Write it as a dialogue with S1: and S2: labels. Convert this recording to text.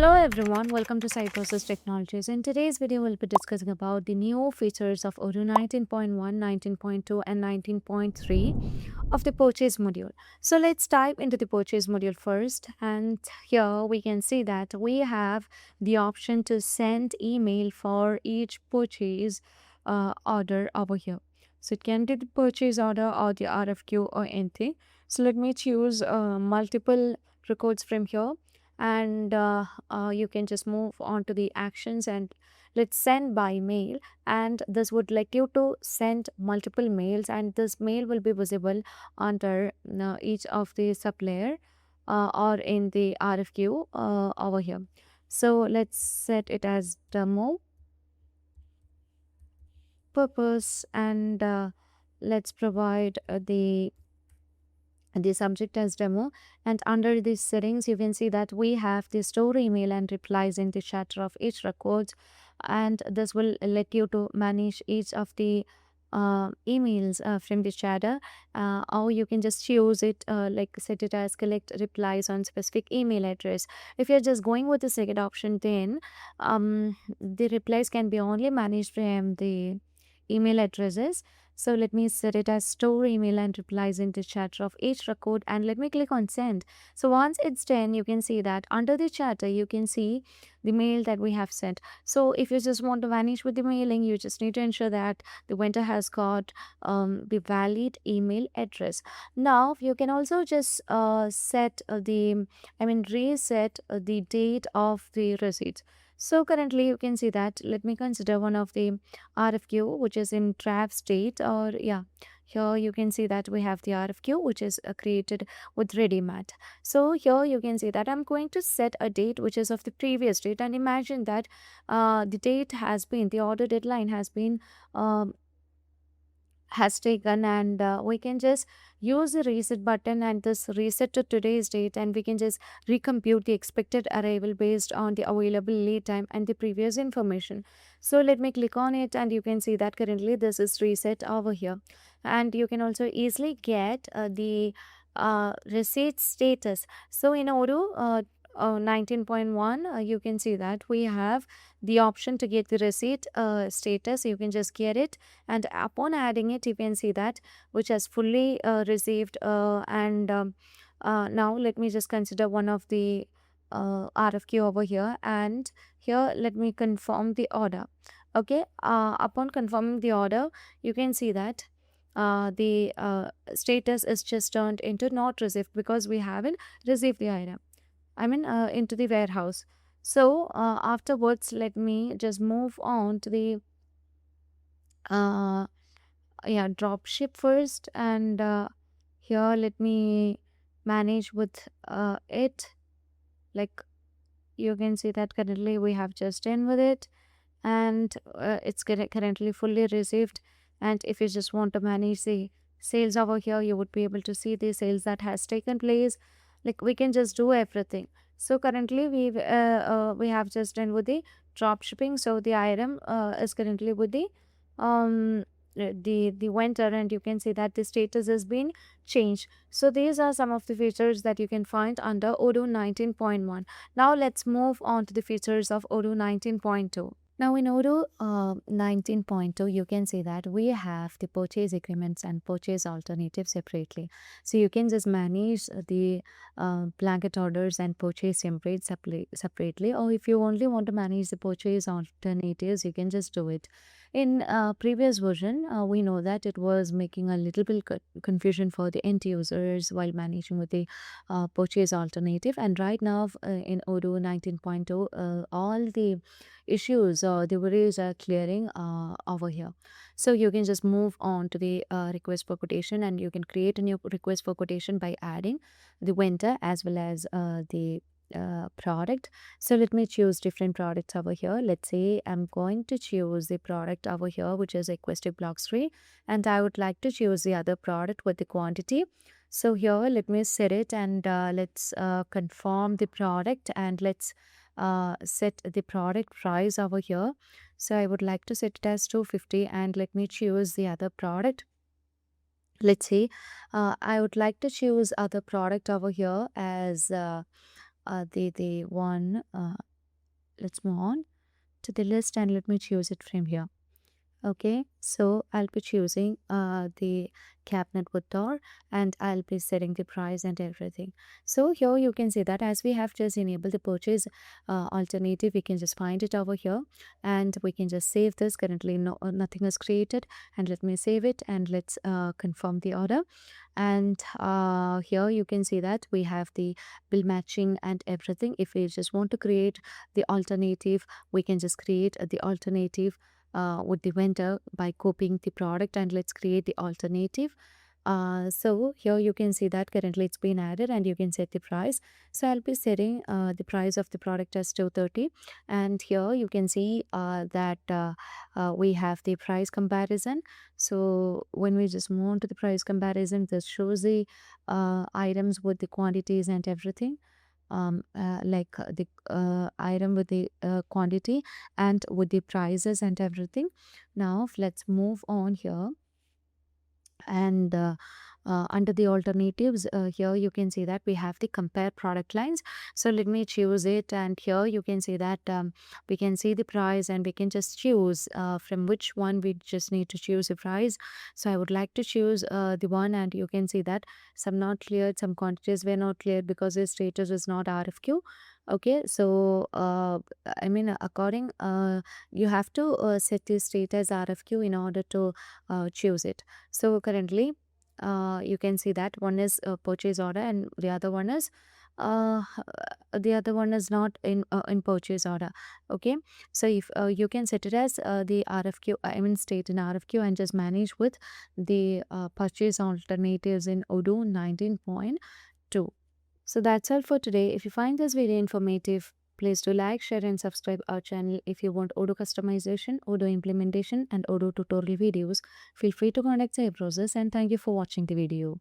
S1: Hello everyone, welcome to Cybrosys Technologies. In today's video, we'll be discussing about the new features of Odoo 19.1, 19.2 and 19.3 of the purchase module. So let's dive into the purchase module first, and here we can see that we have the option to send email for each purchase order over here. So it can be the purchase order or the RFQ or anything. So let me choose multiple records from here, and you can just move on to the actions, and let's send by mail, and this would let you to send multiple mails, and this mail will be visible under each of the supplier or in the RFQ over here. So let's set it as demo purpose, and let's provide the subject as demo. And under these settings, you can see that we have the store email and replies in the chat of each record, and this will let you to manage each of the emails from the chatter, or you can just choose it like set it as collect replies on specific email address. If you're just going with the second option, then the replies can be only managed from the email addresses. So let me set it as store email and replies in the chat of each record, and let me click on send. So once it's done, you can see that under the chatter you can see the mail that we have sent. So if you just want to vanish with the mailing, you just need to ensure that the vendor has got the valid email address. Now you can also just set reset the date of the receipt. So currently you can see that, let me consider one of the RFQ which is in draft state, or yeah, here you can see that we have the RFQ which is created with ready-made. So here you can see that I'm going to set a date which is of the previous date, and imagine that the date has been, the order deadline has taken, and we can just use the reset button and this reset to today's date, and we can just recompute the expected arrival based on the available lead time and the previous information. So let me click on it, and you can see that currently this is reset over here, and you can also easily get the receipt status. So in Odoo 19.1, you can see that we have the option to get the receipt status. You can just get it, and upon adding it, you can see that which has fully received, and now let me just consider one of the RFQ over here, and here let me confirm the order. Okay, upon confirming the order, you can see that the status is just turned into not received because we haven't received the item, into the warehouse. So afterwards, let me just move on to the drop ship first, and here let me manage with it. Like you can see that currently we have just in with it, and it's currently fully received. And if you just want to manage the sales over here, you would be able to see the sales that has taken place. Like we can just do everything. So currently we have just done with the drop shipping. So the item is currently with the vendor, and you can see that the status has been changed. So these are some of the features that you can find under Odoo 19.1. Now let's move on to the features of Odoo 19.2. Now in Odoo 19.2, you can see that we have the purchase agreements and purchase alternatives separately. So you can just manage the blanket orders and purchase templates separately, or if you only want to manage the purchase alternatives, you can just do it. In previous version, we know that it was making a little bit confusion for the end users while managing with the purchase alternative, and right now in Odoo 19.2, all the issues or the worries are clearing over here. So you can just move on to the request for quotation, and you can create a new request for quotation by adding the vendor as well as the product. So let me choose different products over here. Let's say I'm going to choose the product over here which is Aquastic Blocks 3, and I would like to choose the other product with the quantity. So here let me set it, and let's confirm the product, and let's set the product price over here. So I would like to set it as 250, and let me choose the other product. Let's see, I would like to choose other product over here as the one let's move on to the list and let me choose it from here. Okay, so I'll be choosing the cabinet with door, and I'll be setting the price and everything. So here you can see that as we have just enabled the purchase alternative, we can just find it over here and we can just save this. Currently nothing is created, and let me save it and let's confirm the order. And here you can see that we have the bill matching and everything. If we just want to create the alternative, we can just create the alternative with the vendor by copying the product, and let's create the alternative. So here you can see that currently it's been added and you can set the price. So I'll be setting the price of the product as 230, and here you can see that we have the price comparison. So when we just move on to the price comparison, this shows the items with the quantities and everything, the item with the quantity and with the prices and everything. Now let's move on here, and under the alternatives, here you can see that we have the compare product lines. So let me choose it, and here you can see that we can see the price and we can just choose from which one we just need to choose a price. So I would like to choose the one, and you can see that some not cleared, some quantities were not cleared because the status is not RFQ. Okay, so I mean, according you have to set the status RFQ in order to choose it. So currently you can see that one is purchase order and uh, the other one is not in purchase order. Okay, so if you can set it as the RFQ, I mean state in RFQ, and just manage with the purchase alternatives in Odoo 19.2. So that's all for today. If you find this video informative, please do like, share and subscribe our channel. If you want Odoo customization, Odoo implementation and Odoo tutorial videos, feel free to contact Cybrosys, and thank you for watching the video.